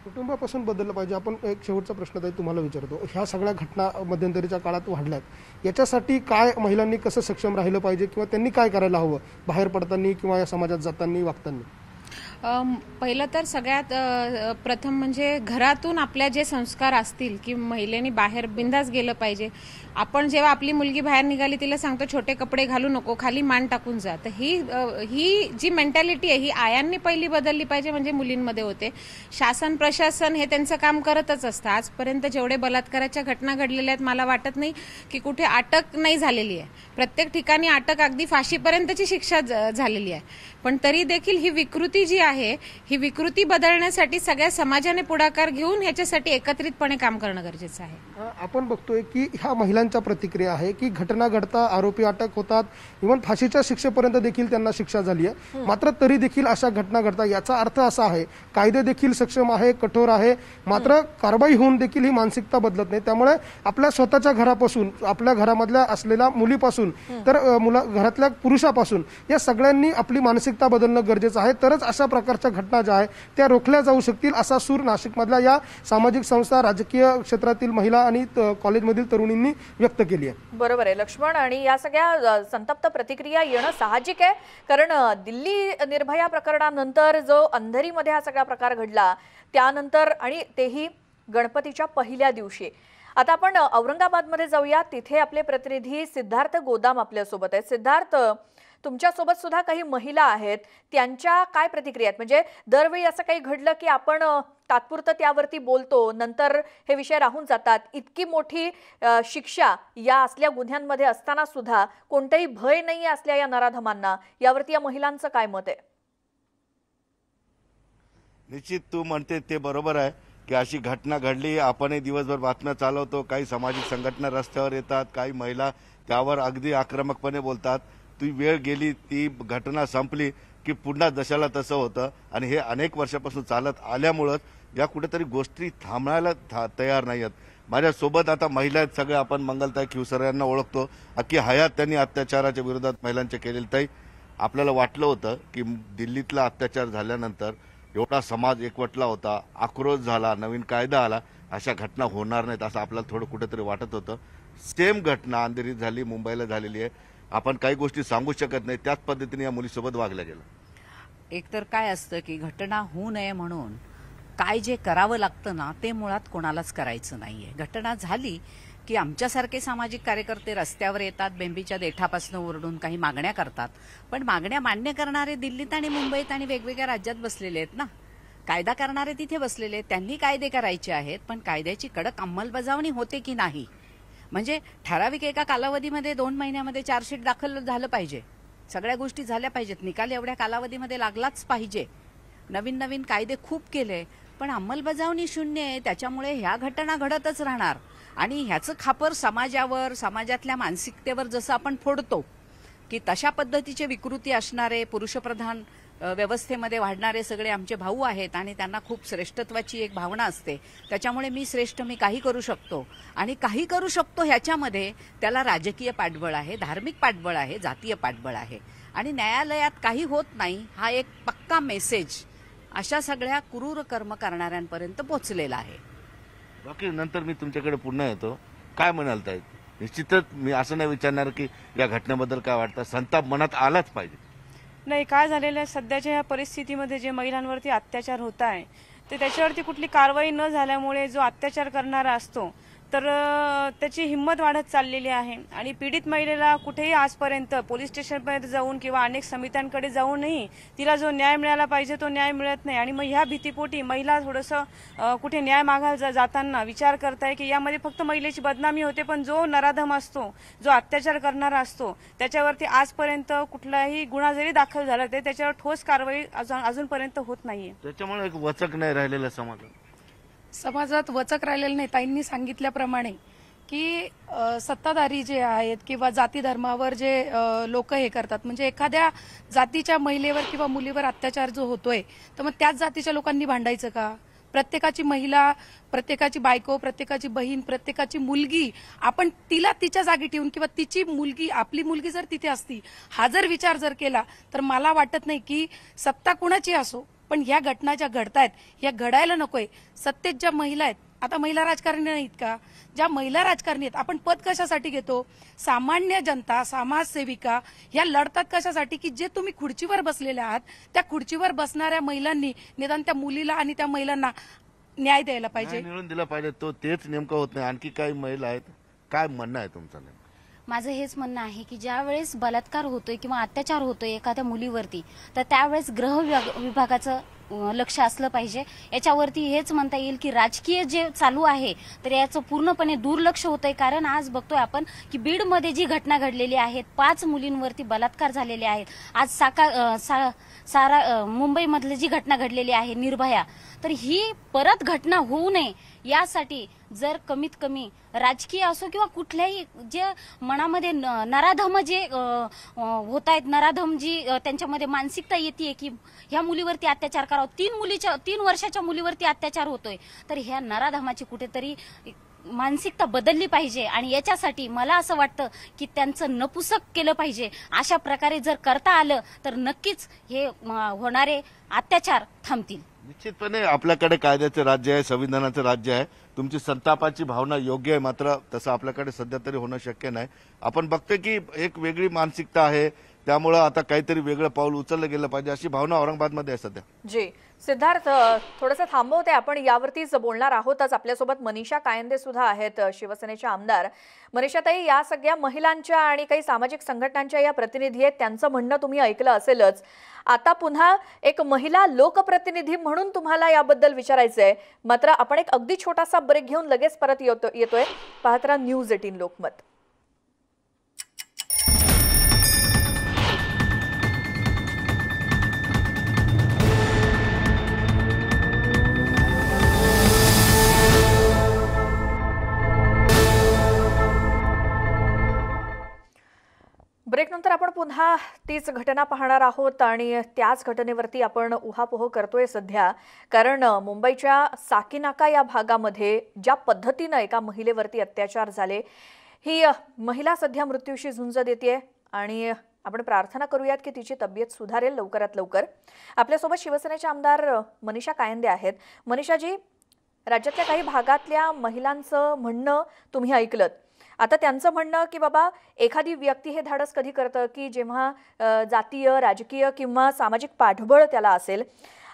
कुटुंबापासून बदललं पाहिजे. आपण एक शेवटचा प्रश्न ताई तुम्हाला विचारतो. ह्या सगळ्या घटना मध्यंतरीच्या काळात वाढल्यात, याच्यासाठी काय महिलांनी कसं सक्षम राहिलं पाहिजे किंवा त्यांनी काय करायला हवं बाहेर पडताना किंवा या समाजात जाताना वागताना? पहिलं तर सगळ्यात प्रथम म्हणजे घरातून आपल्या जे संस्कार असतील की महिलेने बाहेर बिंदास गेलं पाहिजे. आपण जेव्हा आपली मुलगी बाहेर निघाली तिला सांगतो छोटे कपडे घालू नको, खाली मान टाकून जा. तर ही जी मेंटॅलिटी आहे ही आयांनी पहिली बदलली पाहिजे. म्हणजे मुलींमध्ये होते. शासन प्रशासन हे त्यांचं काम करतच असतं. आजपर्यंत जेवढे बलात्काराच्या घटना घडलेल्या आहेत मला वाटत नाही की कुठे अटक नाही झालेली आहे. प्रत्येक ठिकाणी अटक अगदी फाशीपर्यंतची शिक्षा झालेली आहे. पण तरी देखील ही विकृती जी आहे ही विकृती बदलण्यासाठी सगळ्या समाजाने पुढाकार घेऊन ह्याच्यासाठी एकत्रितपणे काम करणं गरजेचं आहे. आपण बघतोय की ह्या महिलांच्या प्रतिक्रिया आहे की घटना घडता आरोपी अटक होतात, इव्हन फाशीच्या शिक्षेपर्यंत देखील त्यांना शिक्षा झाली आहे. मात्र तरी देखील अशा घटना घडतात. याचा अर्थ असा आहे कायदे देखील सक्षम आहे, कठोर आहे, मात्र कारवाई होऊन देखील ही मानसिकता बदलत नाही. त्यामुळे आपल्या स्वतःच्या घरापासून, आपल्या घरामधल्या असलेल्या मुलीपासून तर घरातल्या पुरुषापासून या सगळ्यांनी आपली मानसिकता बदलणं गरजेचं आहे. तरच अशा प्रकारच्या घटना ज्या आहेत त्या रोखल्या जाऊ शकतील असा सूर नाशिकमधल्या या सामाजिक संस्था, राजकीय क्षेत्रातील महिला आणि कॉलेजमधील तरुणींनी व्यक्त केली आहे. बरोबर आहे लक्ष्मण. आणि या सगळ्या संतप्त प्रतिक्रिया येणं साहजिक आहे, कारण दिल्ली निर्भया प्रकरणानंतर जो अंधेरीमध्ये हा सगळा प्रकार घडला त्यानंतर, आणि तेही गणपतीच्या पहिल्या दिवशी. आता आपण औरंगाबादमध्ये जाऊया. तिथे आपले प्रतिनिधी सिद्धार्थ गोदाम आपल्यासोबत आहेत. सिद्धार्थ, तुमच्यासोबत सुद्धा काही महिला आहेत, त्यांच्या काय प्रतिक्रिया आहेत? म्हणजे दरवेळी असं काही घडलं की आपण तात्पुरतं त्यावरती बोलतो, नंतर हे विषय राहून जातात. इतकी मोठी शिक्षा या असल्या गुन्ह्यांमध्ये असताना सुद्धा कोणताही भय नाही असल्या या नराधमांना, यावरती या महिलांचं काय मत आहे? निश्चित तू म्हणते ते बरोबर आहे की अशी घटना घडली. आपणही दिवसभर बातम्या चालवतो, काही सामाजिक संघटना रस्त्यावर येतात, काही महिला त्यावर अगदी आक्रमकपणे बोलतात. ती वेळ गेली, ती घटना संपली की पुन्हा जशाला तसं होतं. आणि हे अनेक वर्षापासून चालत आल्यामुळंच या कुठेतरी गोष्टी थांबवायला तयार नाही आहेत. माझ्यासोबत आता महिला आहेत सगळे. आपण मंगलताई खिवसर यांना ओळखतो. अख्खी हयात त्यांनी अत्याचाराच्या विरोधात महिलांच्या केलेली. ताई, आपल्याला वाटलं होतं की दिल्लीतला अत्याचार झाल्यानंतर एवढा समाज एकवटला होता, आक्रोश झाला, नवीन कायदा आला, अशा घटना होणार नाहीत असं आपल्याला थोडं कुठेतरी वाटत होतं. सेम घटना अंधेरीत झाली, मुंबईला झालेली आहे. आपण काही गोष्टी सांगू शकत नाही, त्याच पद्धतीने या मुलीसोबत वागल्या गेलं. एकतर काय असतं की घटना होऊ नये म्हणून काय जे करावं लागतं ना ते मुळात कोणालाच करायचं नाहीये. घटना झाली की आमच्यासारखे सामाजिक कार्यकर्ते रस्त्यावर येतात, बेंबीच्या देठापासून ओरडून काही मागण्या करतात. पण मागण्या मान्य करणारे दिल्लीत आणि मुंबईत आणि वेगवेगळ्या राज्यात बसलेले आहेत ना. कायदा करणारे तिथे बसलेले आहेत. त्यांनी कायदे करायचे आहेत, पण कायद्याची कडक अंमलबजावणी होते की नाही. म्हणजे ठराविक एका कालावधीमध्ये 2 महिन्यामध्ये चार्जशीट दाखल झालं पाहिजे, सगळ्या गोष्टी झाल्या पाहिजेत, निकाल एवढ्या कालावधीमध्ये लागलाच पाहिजे. नवीन नवीन कायदे खूप केले पण अंमलबजावणी शून्य आहे. त्याच्यामुळे ह्या घटना घडतच राहणार. आणि ह्याचं खापर समाजावर, समाजातल्या मानसिकतेवर जसं आपण फोडतो की तशा पद्धतीचे विकृती असणारे, पुरुषप्रधान व्यवस्थेमध्ये वाढणारे सगळे आमचे भाऊ आहेत आणि त्यांना खूप श्रेष्ठत्वाची एक भावना असते. त्याच्यामुळे मी श्रेष्ठ, मी काही करू शकतो आणि काही करू शकतो ह्याच्यामध्ये त्याला राजकीय पाठबळ आहे, धार्मिक पाठबळ आहे, जातीय पाठबळ आहे. आणि न्यायालयात काही होत नाही हा एक पक्का मेसेज अशा सगळ्या क्रूर कर्म करणाऱ्यांपर्यंत पोहोचलेला आहे. बाकी नंतर मी तुमच्याकडे पुन्हा येतो. काय म्हणाल ताई? निश्चितच मी असं नाही विचारणार की या घटनेबद्दल काय वाटतं, संताप मनात आलाच पाहिजे. नाही, काय झालेलं आहे सध्याच्या या परिस्थितीमध्ये जे महिलांवरती अत्याचार होत आहे ते त्याच्यावरती कुठली कारवाई न झाल्यामुळे जो अत्याचार करणारा असतो तर त्याची हिंमत वाढत चाललेली आहे. आणि पीडित महिलेला कुठेही आजपर्यंत पोलीस स्टेशनपर्यंत जाऊन किंवा अनेक समित्यांकडे जाऊनही तिला जो न्याय मिळाला पाहिजे तो न्याय मिळत नाही. आणि मग ह्या भीतीपोटी महिला थोडंसं कुठे न्याय मागायला जाताना विचार करताय की यामध्ये फक्त महिलेची बदनामी होते, पण जो नराधम असतो, जो अत्याचार करणारा असतो त्याच्यावरती आजपर्यंत कुठलाही गुन्हा जरी दाखल झाला तरी त्याच्यावर ठोस कारवाई अजूनपर्यंत होत नाहीये. त्याच्यामुळे एक वचक नाही राहिलेलं समाजात वचक राहिलेलं नाही. ताईंनी सांगितल्याप्रमाणे की सत्ताधारी जे आहेत किंवा जाती धर्मावर जे लोक हे करतात, म्हणजे एखाद्या जातीच्या महिलेवर किंवा मुलीवर अत्याचार जो होतोय तर मग त्याच जातीच्या लोकांनी भांडायचं का? प्रत्येकाची महिला, प्रत्येकाची बायको, प्रत्येकाची बहीण, प्रत्येकाची मुलगी आपण तिला तिच्या जागी ठेवून किंवा तिची मुलगी, आपली मुलगी जर तिथे असती हा जर विचार जर केला तर मला वाटत नाही की सत्ता कुणाची असो पण ह्या घटना ज्या घडतायत ह्या घडायला नकोय. सत्तेत ज्या महिला आहेत, आता महिला राजकारणी नाहीत का? ज्या महिला राजकारणी आहेत आपण पद कशासाठी घेतो? सामान्य जनता, समाजसेविका ह्या लढतात कशासाठी की जे तुम्ही खुर्चीवर बसलेले आहात त्या खुर्चीवर बसणाऱ्या महिलांनी निदान त्या मुलीला आणि त्या महिलांना न्याय द्यायला पाहिजे, मिळून दिला पाहिजे. तो तेच नेमकं होत नाही. आणखी काही महिला आहेत, काय म्हणणं आहे तुमचं? माझं हेच म्हणणं आहे की ज्या वेळेस बलात्कार होतोय किंवा अत्याचार होतोय एखाद्या मुलीवरती तर त्यावेळेस गृह विभागाचं लक्ष असलं पाहिजे. याच्यावरती हेच म्हणता येईल की राजकीय जे चालू आहे तर याचं पूर्णपणे दुर्लक्ष होतंय. कारण आज बघतोय आपण की बीडमध्ये जी घटना घडलेली आहे, 5 मुलींवरती बलात्कार झालेले आहेत. आज मुंबईमधली जी घटना घडलेली आहे निर्भया, तर ही परत घटना होऊ नये यासाठी जर कमीत कमी राजकीय असो किंवा कुठल्याही जे मनामध्ये नराधम जे होत आहेत, नराधम जी त्यांच्यामध्ये मानसिकता येते की ह्या मुलीवरती अत्याचार करावा, 3 वर्षाच्या मुलीवरती अत्याचार होतोय, तर ह्या नराधमाची कुठेतरी मानसिकता बदलली पाहिजे. आणि याच्यासाठी मला असं वाटतं की त्यांचं नपुसक केलं पाहिजे. अशा प्रकारे जर करता आलं तर नक्कीच हे होणारे अत्याचार थांबतील. निश्चितपणे आपल्याकडे कायद्याचे राज्य आहे, संविधानाचं राज्य आहे. तुमची संतापाची भावना योग्य आहे, मात्र तसं आपल्याकडे सध्या तरी होणं शक्य नाही. आपण बघतोय की एक वेगळी मानसिकता आहे, त्यामुळं आता काहीतरी वेगळं पाऊल उचललं गेलं पाहिजे अशी भावना औरंगाबादमध्ये आहे सध्या. जी सिद्धार्थ, थोडंसं थांबवते, आपण यावरतीच बोलणार आहोतच. आपल्यासोबत मनीषा कायंदे सुद्धा आहेत, शिवसेनेच्या आमदार. मनीषाताई, या सगळ्या महिलांच्या आणि काही सामाजिक संघटनांच्या या प्रतिनिधी आहेत, त्यांचं म्हणणं तुम्ही ऐकलं असेलच. आता पुन्हा एक महिला लोकप्रतिनिधी म्हणून तुम्हाला याबद्दल विचारायचंय. मात्र आपण एक अगदी छोटासा ब्रेक घेऊन लगेच परत येतोय. पाहत राहा न्यूज 18 लोकमत. ब्रेकनंतर आपण पुन्हा तीच घटना पाहणार आहोत आणि त्याच घटनेवरती आपण उहापोह करतोय सध्या. कारण मुंबईच्या साकीनाका या भागामध्ये ज्या पद्धतीनं एका महिलेवरती अत्याचार झाले, ही महिला सध्या मृत्यूशी झुंज देतेय आणि आपण प्रार्थना करूयात की तिची तब्येत सुधारेल लवकरात लवकर. आपल्यासोबत शिवसेनेचे आमदार मनीषा कायंदे आहेत. मनीषाजी, राज्यातल्या काही भागातल्या महिलांचं म्हणणं तुम्ही ऐकलत. आता त्यांचं म्हणणं की बाबा एखादी व्यक्ती हे धाडस कधी करतं की जेव्हा जातीय, राजकीय किंवा सामाजिक पाठबळ त्याला असेल.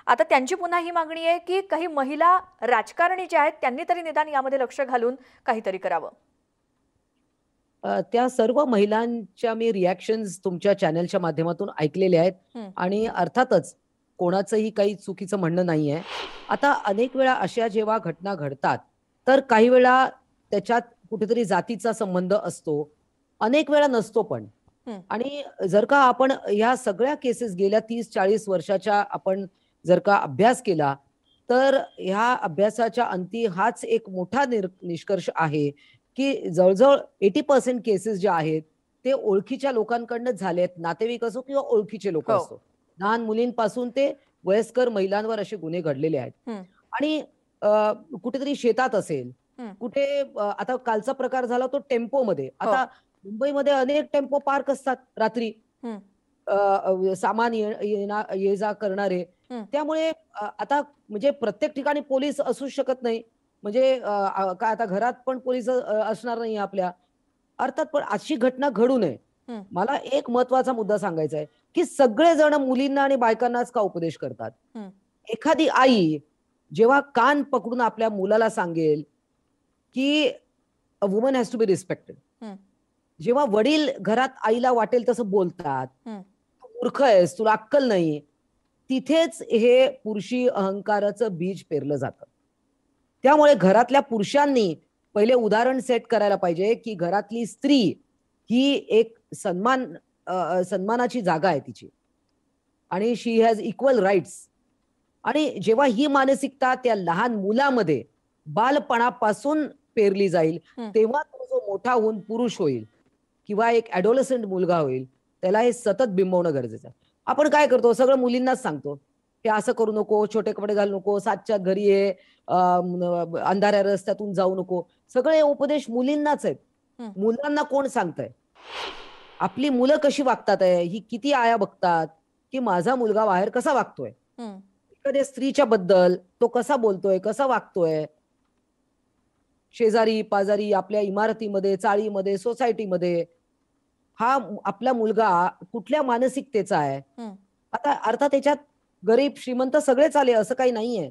आता त्यांची पुन्हा ही मागणी आहे की काही महिला राजकारणी ज्या आहेत त्यांनी तरी निदान यामध्ये लक्ष घालून काहीतरी करावं. त्या सर्व महिलांच्या मी रिॲक्शन्स तुमच्या चॅनलच्या माध्यमातून ऐकलेल्या आहेत आणि अर्थातच कोणाचंही काही चुकीचं म्हणणं नाहीये. आता अनेक वेळा अशा जेव्हा घटना घडतात तर काही वेळा त्याच्यात कुठेतरी जातीचा संबंध असतो, अनेक वेळा नसतो पण. आणि जर का आपण ह्या सगळ्या केसेस गेल्या 30-40 वर्षाच्या आपण जर का अभ्यास केला तर ह्या अभ्यासाच्या अंती हाच एक मोठा निष्कर्ष आहे की जवळजवळ 80% केसेस ज्या आहेत ते ओळखीच्या लोकांकडनं झालेत, नातेवाईक असो किंवा ओळखीचे लोक असो. लहान मुलींपासून ते वयस्कर महिलांवर असे गुन्हे घडलेले आहेत. आणि कुठेतरी शेतात असेल, कुठे आता कालचा प्रकार झाला तो टेम्पोमध्ये. आता मुंबईमध्ये अनेक टेम्पो पार्क असतात रात्री, सामान ये जा करणारे. त्यामुळे आता म्हणजे प्रत्येक ठिकाणी पोलीस असू शकत नाही, म्हणजे काय आता घरात पण पोलीस असणार नाही आपल्या अर्थात. पण अशी घटना घडू नये. मला एक महत्वाचा मुद्दा सांगायचा आहे की सगळेजण मुलींना आणि बायकांनाच का उपदेश करतात. एखादी आई जेव्हा कान पकडून आपल्या मुलाला सांगेल की a woman has to be respected, जेव्हा वडील घरात आईला वाटेल तसं बोलतात, मूर्ख आहेस, तुला अक्कल नाही, तिथेच हे पुरुषी अहंकाराचं बीज पेरलं जातं. त्यामुळे घरातल्या पुरुषांनी पहिले उदाहरण सेट करायला पाहिजे की घरातली स्त्री ही एक सन्मानाची जागा आहे तिची आणि शी हॅज इक्वल राईट्स. आणि जेव्हा ही मानसिकता त्या लहान मुलामध्ये बालपणापासून पेरली जाईल तेव्हा तो जो मोठा होऊन पुरुष होईल किंवा एक ऍडोलसंट मुलगा होईल त्याला हे सतत बिंबवणं गरजेचं आहे. आपण काय करतो, सगळं मुलींनाच सांगतो की असं करू नको, छोटे कपडे घालू नको, 7च्या घरी ये, अंधाऱ्या रस्त्यातून जाऊ नको. सगळे उपदेश मुलींनाच आहेत. मुलांना कोण सांगतंय? आपली मुलं कशी वागतात आहे ही किती आया बघतात की माझा मुलगा बाहेर कसा वागतोय, एखाद्या स्त्रीच्या बद्दल तो कसा बोलतोय, कसा वागतोय, शेजारी पाजारी, आपल्या इमारतीमध्ये, चाळीमध्ये, सोसायटीमध्ये हा आपला मुलगा कुठल्या मानसिकतेचा आहे. आता अर्थात त्याच्यात गरीब श्रीमंत सगळेच आले असं काही नाहीये.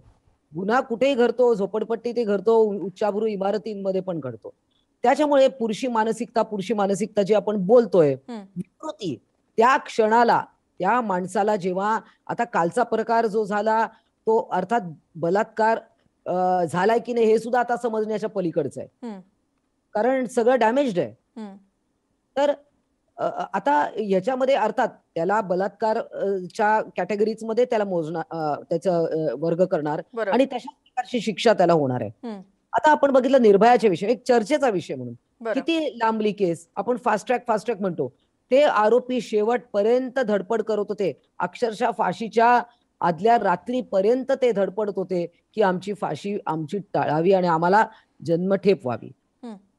गुन्हा कुठेही घडतो, झोपडपट्टी घडतो, उच्चाभ्रू इमारतींमध्ये पण घडतो. त्याच्यामुळे पुरुषी मानसिकता जी आपण बोलतोय विकृती, त्या क्षणाला त्या माणसाला जेव्हा आता कालचा प्रकार जो झाला तो अर्थात बलात्कार झालाय की नाही हे सुद्धा आता समजण्याच्या पलीकडचं आहे, कारण सगळं डॅमेज्ड आहे. तर आता याच्यामध्ये अर्थात त्याला बलात्कारच्या कॅटेगरीज मध्ये त्याला मोजणार, त्याचं वर्ग करणार आणि तशा प्रकारची शिक्षा त्याला होणार आहे. आता आपण बघितलं निर्भयाच्या विषय, एक चर्चेचा विषय म्हणून किती लांबली केस, आपण फास्ट ट्रॅक म्हणतो, ते आरोपी शेवटपर्यंत धडपड करत होते, अक्षरशः फाशीच्या आदल्या रात्रीपर्यंत ते धडपडत होते की आमची फाशी आमची टाळावी आणि आम्हाला जन्मठेप व्हावी.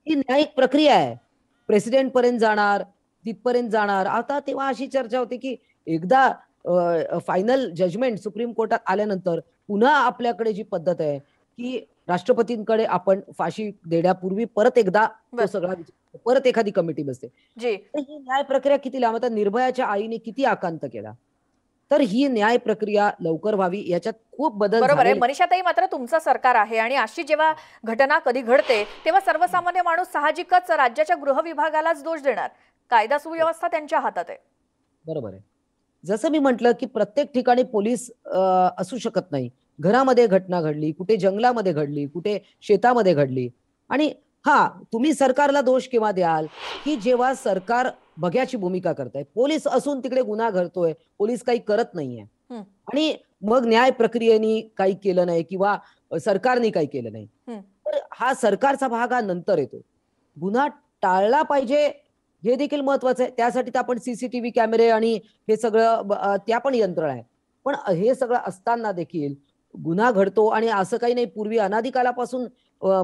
ही न्यायिक प्रक्रिया आहे, प्रेसिडेंट पर्यंत जाणार, तिथपर्यंत जाणार. आता तेव्हा अशी चर्चा होती की एकदा फायनल जजमेंट सुप्रीम कोर्टात आल्यानंतर पुन्हा आपल्याकडे जी पद्धत आहे की राष्ट्रपतींकडे आपण फाशी देण्यापूर्वी परत एकदा तो सगळा परत एखादी कमिटी बसते. तर ही न्याय प्रक्रिया किती लांब, आता निर्भयाच्या आईने किती आकांत केला. तर ही न्याय प्रक्रिया लवकर व्हावी, याच्यात खूप बदल बरोबर आहे. मनीषाताई, मात्र तुमचं सरकार आहे आणि अशी जेव्हा घटना कधी घडते तेव्हा सर्वसामान्य माणूस साहजिकच राज्याच्या गृह विभागालाच दोष देणार. कायदा सुव्यवस्था त्यांच्या हातात आहे. बरोबर आहे. जसं मी म्हटलं की प्रत्येक ठिकाणी पोलीस असू शकत नाही. घरामध्ये घटना घडली, कुठे जंगलामध्ये घडली, कुठे शेतामध्ये घडली. आणि तुम्ही सरकारला दोष केव्हा द्याल की जेव्हा सरकार बघ्याची भूमिका करताय, पोलीस असून तिकडे गुन्हा घडतोय, पोलीस काही करत नाहीये आणि मग न्याय प्रक्रियेने काही केलं नाही किंवा सरकारने काही केलं नाही, तर हा सरकारचा भाग हा नंतर येतो. गुन्हा टाळला पाहिजे हे देखील महत्वाचं आहे. त्यासाठी तर आपण सीसीटीव्ही कॅमेरे आणि हे सगळं त्या पण यंत्रणा आहे. पण हे सगळं असताना देखील गुन्हा घडतो आणि असं काही नाही, पूर्वी अनादी कालापासून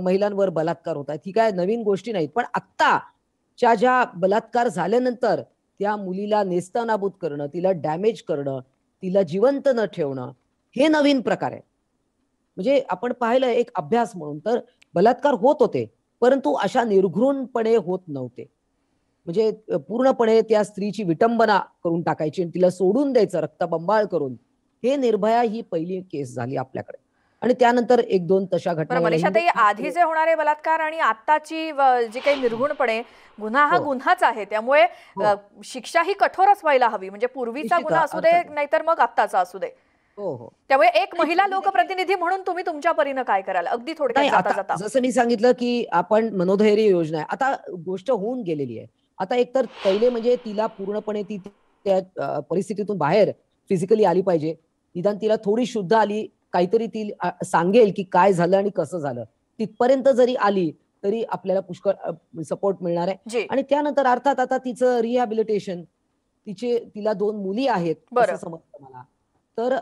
महिलांवर बलात्कार होत आहेत, ही काय नवीन गोष्टी नाहीत. पण आत्ताच्या ज्या बलात्कार झाल्यानंतर त्या मुलीला नेस्तनाबूत करणं, तिला डॅमेज करणं, तिला जिवंत न ठेवणं, हे नवीन प्रकार आहे. म्हणजे आपण पाहिलं एक अभ्यास म्हणून तर बलात्कार होत होते, परंतु अशा निर्घृणपणे होत नव्हते. म्हणजे पूर्णपणे त्या स्त्रीची विटंबना करून टाकायची आणि तिला सोडून द्यायचं रक्तबंबाळ करून. हे निर्भया ही पहिली केस झाली आपल्याकडे आणि त्यानंतर एक दोन तशा घटना. मनीषाताई, आधी जे होणारे बलात्कार आणि आताची जी काही निर्घृणपणे गुन्हा हा गुन्हाच आहे, त्यामुळे शिक्षा ही कठोरच व्हायला हवी. म्हणजे पूर्वीचा गुन्हा असू दे नाहीतर मग आत्ताचा असू दे. त्यामुळे एक महिला लोकप्रतिनिधी म्हणून तुम्ही तुमच्या परीनं काय कराल, अगदी थोडक्यात? जसं मी सांगितलं की आपण मनोधैर्य योजना आहे, आता गोष्ट होऊन गेलेली आहे. आता एकतर पहिले म्हणजे तिला पूर्णपणे ती त्या परिस्थितीतून बाहेर फिजिकली आली पाहिजे. निदान तिला थोडी शुद्ध आली, काहीतरी ती सांगेल की काय झालं आणि कसं झालं. तिथपर्यंत जरी आली तरी आपल्याला पुष्कळ सपोर्ट मिळणार आहे. आणि त्यानंतर अर्थात आता तिचं रिहॅबिलिटेशन, तिला 2 मुली आहेत असं समजतं मला. तर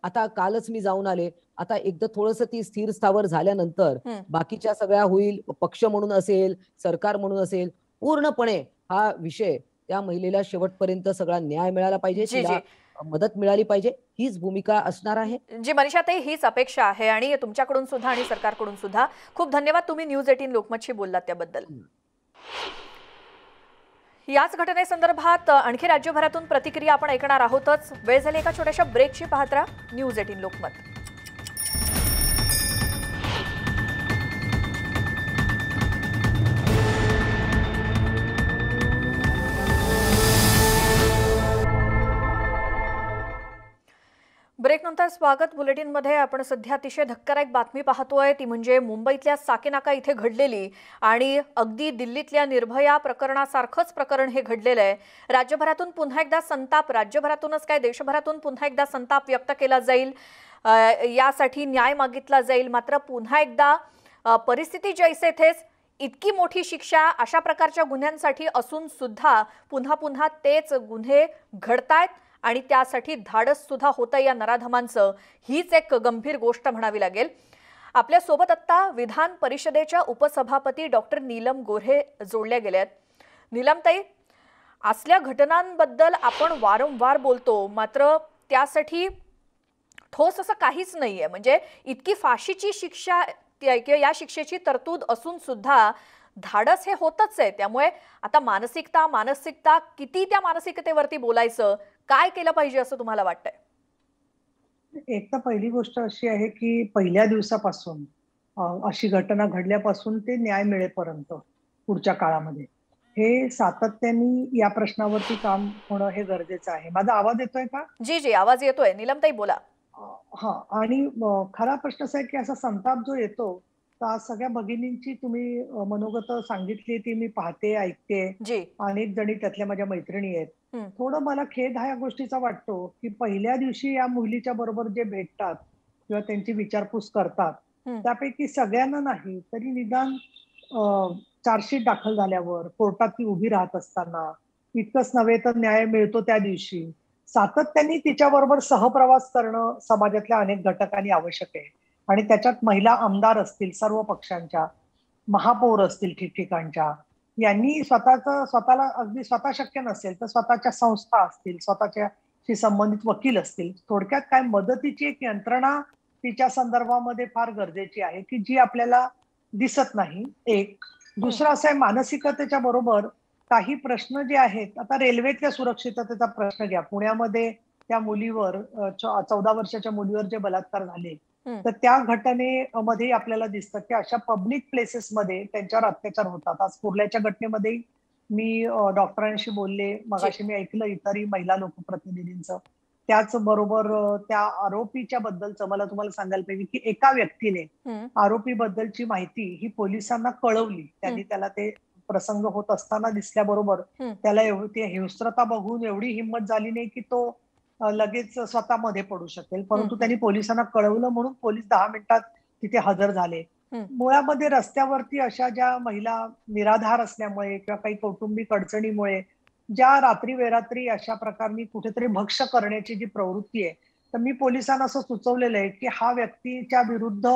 आता कालच मी जाऊन आले. आता एकदा थोडंसं ती स्थिर स्थावर झाल्यानंतर बाकीच्या सगळ्या होईल, पक्ष म्हणून असेल, सरकार म्हणून असेल, पूर्णपणे हा विषय त्या महिलेला शेवटपर्यंत सगळा न्याय मिळाला पाहिजे, तिला मदत मिळाली पाहिजे, हीच भूमिका असणार आहे. जी मनीषाताई, हीच अपेक्षा आहे आणि तुमच्याकडून सुद्धा आणि सरकारकडून सुद्धा. खूप धन्यवाद तुम्ही न्यूज 18 लोकमतशी बोललात त्याबद्दल. याच घटनेसंदर्भात आणखी राज्यभरातून प्रतिक्रिया आपण ऐकणार आहोतच. वेळ झाली एका छोट्याशा ब्रेकची. पाहत राहा न्यूज 18 लोकमत. ब्रेकनंतर स्वागत. बुलेटिनमध्ये आपण सध्या अतिशय धक्कादायक बातमी पाहतोय, ती म्हणजे मुंबईतल्या साकेनाका इथे घडलेली आणि अगदी दिल्लीतल्या निर्भया प्रकरणासारखंच प्रकरण हे घडलेलं आहे. राज्यभरातून पुन्हा एकदा संताप, राज्यभरातूनच काय देशभरातून पुन्हा एकदा संताप व्यक्त केला जाईल, यासाठी न्याय मागितला जाईल. मात्र पुन्हा एकदा परिस्थिती जैसे थेच, इतकी मोठी शिक्षा अशा प्रकारच्या गुन्ह्यांसाठी असून सुद्धा पुन्हा पुन्हा तेच गुन्हे घडतायत आणि त्यासाठी धाडस सुद्धा होतं या नराधमांचं. हीच एक गंभीर गोष्ट म्हणावी लागेल. आपल्या सोबत आता विधान परिषदेच्या उपसभापती डॉक्टर नीलम गोऱ्हे जोडल्या गेल्यात. नीलमताई, असल्या घटनांबद्दल आपण वारंवार बोलतो, मात्र त्यासाठी ठोस असं काहीच नाहीये. म्हणजे इतकी फाशीची शिक्षा किंवा या शिक्षेची तरतूद असून सुद्धा धाडस हे होतच आहे. त्यामुळे आता मानसिकता किती, त्या मानसिकतेवरती बोलायचं, काय केलं पाहिजे असं तुम्हाला वाटतंय? एक तर पहिली गोष्ट अशी आहे की पहिल्या दिवसापासून अशी घटना घडल्यापासून ते न्याय मिळेपर्यंत पुढच्या काळामध्ये हे सातत्याने या प्रश्नावरती काम होणं हे गरजेचं आहे. माझा आवाज येतोय का? जी, आवाज येतोय. नीलमताई बोला. हा आणि खरा प्रश्न असा आहे की असा संताप जो येतो, तर आज सगळ्या भगिनींची तुम्ही मनोगत सांगितली ती मी पाहते, ऐकते. जी. अनेक जणी त्यातल्या माझ्या मैत्रिणी आहेत. हं. थोडं मला खेद ह्या गोष्टीचा वाटतो, की पहिल्या दिवशी या मुलीच्या बरोबर जे भेटतात किंवा त्यांची विचारपूस करतात, हं. त्यापैकी सगळ्यांना नाही तरी निदान चार्जशीट दाखल झाल्यावर, कोर्टात ती उभी राहत असताना, इतकंच नव्हे तर न्याय मिळतो त्या दिवशी, सातत्याने तिच्याबरोबर सहप्रवास करणं समाजातल्या अनेक घटकांनी आवश्यक आहे. आणि त्याच्यात महिला आमदार असतील सर्व पक्षांच्या, महापौर असतील ठिकठिकाणच्या, यांनी स्वतःला अगदी स्वतः शक्य नसेल तर स्वतःच्या संस्था असतील, स्वतःच्याशी संबंधित वकील असतील. थोडक्यात काय मदतीची एक यंत्रणा तिच्या संदर्भामध्ये फार गरजेची आहे, की जी आपल्याला दिसत नाही. एक. दुसरं असं आहे मानसिकतेच्या बरोबर काही प्रश्न जे आहेत, आता रेल्वेतल्या सुरक्षिततेचा प्रश्न घ्या. पुण्यामध्ये त्या मुलीवर 14 वर्षाच्या मुलीवर जे बलात्कार झाले, हं. तर त्या घटनेमध्ये आपल्याला दिसतं की अशा पब्लिक प्लेसेसमध्ये त्यांच्यावर अत्याचार होतात. आज कुर्ल्याच्या घटनेमध्ये मी डॉक्टरांशी बोलले, मगाशी मी ऐकलं इतरही महिला लोकप्रतिनिधींचं. त्याचबरोबर त्या आरोपीच्या बद्दलचं मला तुम्हाला सांगायला पाहिजे की एका व्यक्तीने हं. आरोपी बद्दलची माहिती ही पोलिसांना कळवली. त्यांनी त्याला ते प्रसंग होत असताना दिसल्याबरोबर हं. त्याला ती हिंस्रता बघून एवढी हिंमत झाली नाही की तो लगेच स्वतःमध्ये पडू शकेल. परंतु हं. त्यांनी पोलिसांना कळवलं म्हणून पोलीस 10 मिनिटात तिथे हजर झाले. हं. मुळामध्ये रस्त्यावरती अशा ज्या महिला निराधार असल्यामुळे किंवा काही कौटुंबिक अडचणीमुळे ज्या रात्री बेरात्री अशा प्रकारनी कुठेतरी भक्ष्य करण्याची जी प्रवृत्ती आहे, तर मी पोलिसांना असं सुचवलेलं आहे की हा व्यक्तीच्या विरुद्ध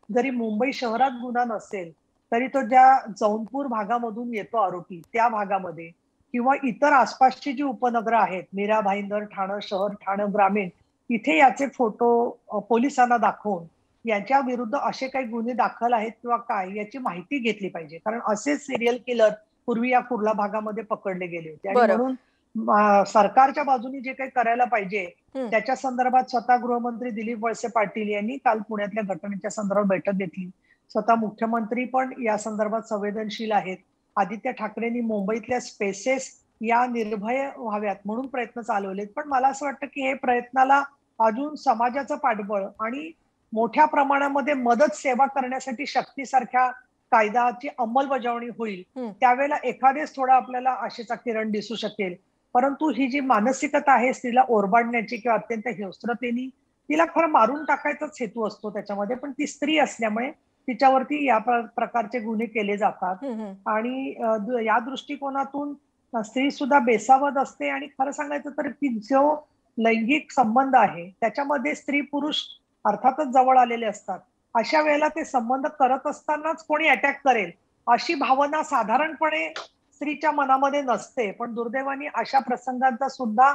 जरी मुंबई शहरात गुन्हा नसेल तरी तो ज्या जौनपूर भागामधून येतो आरोपी त्या भागामध्ये किंवा इतर आसपासची जी उपनगरं आहेत, मीरा भाईंदर, ठाणं शहर, ठाणं ग्रामीण, इथे याचे फोटो पोलिसांना दाखवून याच्या विरुद्ध असे काही गुन्हे दाखल आहेत किंवा काय याची माहिती घेतली पाहिजे. कारण असे सिरियल किलर पूर्वी या कुर्ला भागामध्ये पकडले गेले होते आणि बरं. म्हणून सरकारच्या बाजूने जे काही करायला पाहिजे हं. त्याच्या संदर्भात स्वतः गृहमंत्री दिलीप वळसे पाटील यांनी काल पुण्यातल्या घटनेच्या संदर्भात बैठक घेतली. स्वतः मुख्यमंत्री पण या संदर्भात संवेदनशील आहेत. आदित्य ठाकरेंनी मुंबईतल्या स्पेसेस या निर्भय व्हाव्यात म्हणून प्रयत्न चालवलेत. पण मला असं वाटतं की हे प्रयत्नाला अजून समाजाचं पाठबळ आणि मोठ्या प्रमाणामध्ये मदत सेवा करण्यासाठी सक्तीसारख्या कायद्याची अंमलबजावणी होईल, हं. त्यावेळेला एखादेच थोडा आपल्याला आशेचा किरण दिसू शकेल. परंतु ही जी मानसिकता आहे स्त्रीला ओरबाडण्याची किंवा अत्यंत हिंस्रतेने तिला खरं मारून टाकायचाच हेतू असतो त्याच्यामध्ये, पण ती स्त्री असल्यामुळे तिच्यावरती या प्रकारचे गुन्हे केले जातात. हं. हं. आणि या दृष्टिकोनातून स्त्री सुद्धा बेसावध असते आणि खरं सांगायचं तर की जो लैंगिक संबंध आहे त्याच्यामध्ये स्त्री पुरुष अर्थातच जवळ आलेले असतात. अशा वेळेला ते संबंध करत असतानाच कोणी अटॅक करेल अशी भावना साधारणपणे स्त्रीच्या मनामध्ये नसते. पण दुर्दैवाने अशा प्रसंगांचा सुद्धा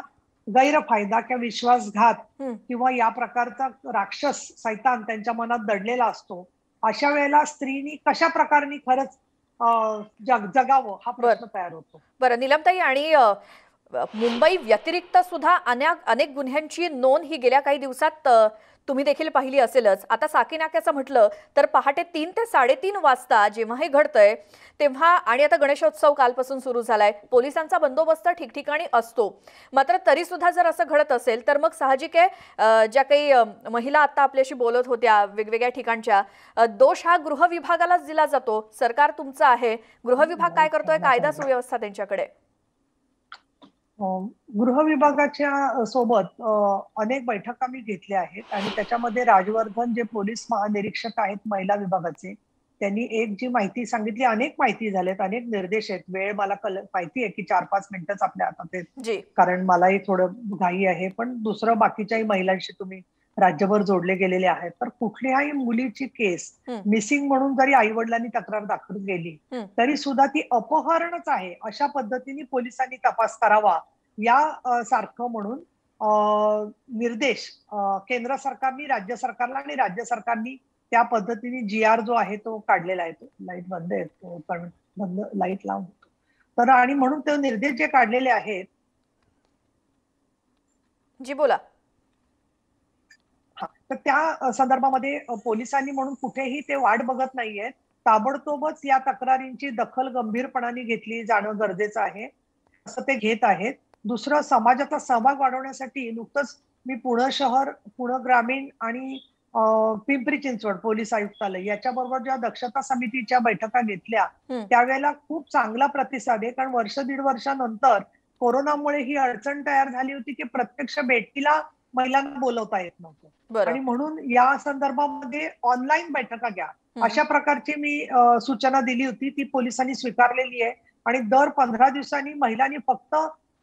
गैरफायदा किंवा विश्वासघात हं. किंवा या प्रकारचा राक्षस सैतान त्यांच्या मनात दडलेला असतो. अशा वेळेला स्त्रीनी कशा प्रकारे खरंच जगावं हा प्रश्न तयार होतो. बरं नीलमताई, आणि मुंबई व्यतिरिक्त सुद्धा अनेक गुन्ह्यांची नोंद ही गेल्या काही दिवसात तुम्ही देखील पाहिली असेलच. आता साकीनाक्याचं म्हटलं तर पहाटे 3 ते 3:30 वाजता जेव्हा हे घडतंय तेव्हा, आणि आता गणेशोत्सव कालपासून सुरू झालाय, पोलिसांचा बंदोबस्त ठिकठिकाणी असतो. मात्र तरी सुद्धा जर असं घडत असेल तर मग साहजिक आहे ज्या काही महिला आता आपल्याशी बोलत होत्या वेगवेगळ्या ठिकाणच्या, दोष हा गृह विभागालाच दिला जातो. सरकार तुमचं आहे, गृह विभाग काय करतोय, कायदा सुव्यवस्था त्यांच्याकडे? गृह विभागाच्या सोबत अनेक बैठका मी घेतल्या आहेत आणि त्याच्यामध्ये राजवर्धन जे पोलीस महानिरीक्षक आहेत महिला विभागाचे, त्यांनी एक जी माहिती सांगितली, अनेक माहिती झाल्यात, अनेक निर्देश आहेत. वेळ मला माहिती आहे की 4-5 मिनिटच आपल्या हातात आहेत, कारण मलाही थोडं घाई आहे. पण दुसरं बाकीच्याही महिलांशी तुम्ही राज्यभर जोडले गेलेले आहेत. तर कुठल्याही मुलीची केस मिसिंग म्हणून जरी आई वडिलांनी तक्रार दाखल केली तरी सुद्धा ती अपहरणच आहे अशा पद्धतीने पोलिसांनी तपास करावा या सारखं म्हणून निर्देश केंद्र सरकारनी राज्य सरकारला आणि राज्य सरकारनी त्या पद्धतीने GR जो आहे तो काढलेला आहे. तो लाईट बंद आहे, तो बंद लाईट लावून तर आणि म्हणून ते निर्देश जे काढलेले आहेत. जी बोला. तर त्या संदर्भामध्ये पोलिसांनी म्हणून कुठेही ते वाट बघत नाहीये, ताबडतोबच या तक्रारींची दखल गंभीरपणाने घेतली जाणं गरजेचं आहे, असं ते घेत आहेत. दुसरं, समाजाचा सहभाग वाढवण्यासाठी नुकतंच मी पुणे शहर, पुणे ग्रामीण आणि पिंपरी चिंचवड पोलीस आयुक्तालय याच्याबरोबर जेव्हा दक्षता समितीच्या बैठका घेतल्या त्यावेळेला खूप चांगला प्रतिसाद आहे. कारण वर्ष दीड वर्षानंतर कोरोनामुळे ही अडचण तयार झाली होती की प्रत्यक्ष भेटीला महिलांना बोलवता येत नव्हतं आणि म्हणून या संदर्भामध्ये ऑनलाईन बैठका घ्या अशा प्रकारची मी सूचना दिली होती. ती पोलिसांनी स्वीकारलेली आहे आणि दर 15 दिवसांनी महिलांनी फक्त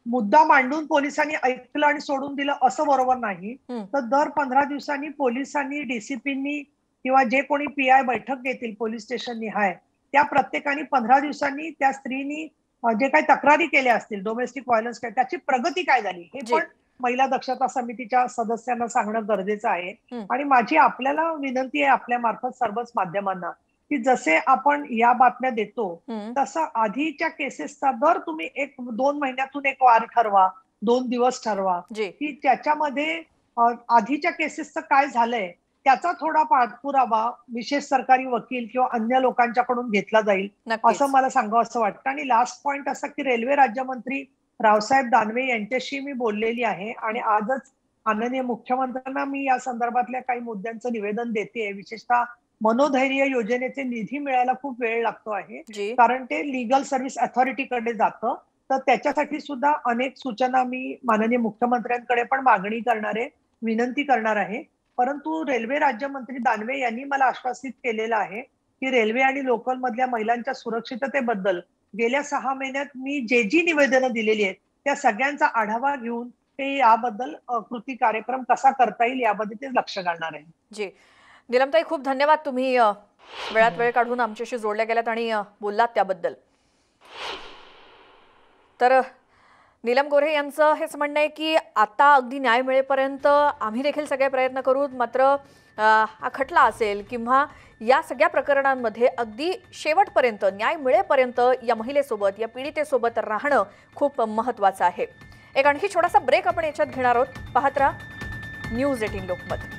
मुद्दा मांडून पोलिसांनी ऐकलं आणि सोडून दिलं असं बरोबर नाही. तर दर 15 दिवसांनी पोलिसांनी, डीसीपींनी किंवा जे कोणी पीआय बैठक घेतील पोलीस स्टेशन निहाय त्या प्रत्येकाने 15 दिवसांनी त्या स्त्रीनी जे काही तक्रारी केल्या असतील डोमेस्टिक व्हायलन्स त्याची प्रगती काय झाली हे पण महिला दक्षता समितीच्या सदस्यांना सांगणं गरजेचं आहे. आणि माझी आपल्याला विनंती आहे आपल्या मार्फत सर्वच माध्यमांना की जसे आपण या बातम्या देतो तसं आधीच्या केसेसचा दर तुम्ही 1-2 महिन्यातून एक वार ठरवा, 2 दिवस ठरवा की त्याच्यामध्ये आधीच्या केसेसचं काय झालंय त्याचा थोडा पाठपुरावा विशेष सरकारी वकील किंवा अन्य लोकांच्याकडून घेतला जाईल असं मला सांगावं असं वाटतं. आणि लास्ट पॉइंट असा की रेल्वे राज्यमंत्री रावसाहेब दानवे यांच्याशी मी बोललेली आहे आणि आजच माननीय मुख्यमंत्र्यांना मी या संदर्भातल्या काही मुद्द्यांचं निवेदन देते. विशेषतः मनोधैर्य योजनेचे निधी मिळायला खूप वेळ लागतो आहे कारण ते लीगल सर्व्हिस अथॉरिटीकडे जातं. तर त्याच्यासाठी सुद्धा अनेक सूचना मी माननीय मुख्यमंत्र्यांकडे पण मागणी करणार आहे, विनंती करणार आहे. परंतु रेल्वे राज्यमंत्री दानवे यांनी मला आश्वासित केलेलं आहे की रेल्वे आणि लोकल मधल्या महिलांच्या सुरक्षिततेबद्दल गेल्या 6 महिन्यात मी जी निवेदनं दिलेली आहेत त्या सगळ्यांचा आढावा घेऊन ते याबद्दल कृती कार्यक्रम कसा करता येईल याबद्दल ते लक्ष घालणार आहे. जी नीलमताई, खूप धन्यवाद. तुम्ही वेळात वेळ काढून आमच्याशी जोडल्या गेलात आणि बोललात त्याबद्दल. तर नीलम गोऱ्हे यांचं हेच म्हणणं आहे की आता अगदी न्याय मिळेपर्यंत आम्ही देखील सगळे प्रयत्न करू. मात्र हा खटला असेल किंवा या सगळ्या प्रकरणांमध्ये अगदी शेवटपर्यंत न्याय मिळेपर्यंत या महिलेसोबत, या पीडितेसोबत राहणं खूप महत्त्वाचं आहे. एक आणखी छोटासा ब्रेक आपण याच्यात घेणार आहोत. पाहत राहा न्यूज 18 लोकमत.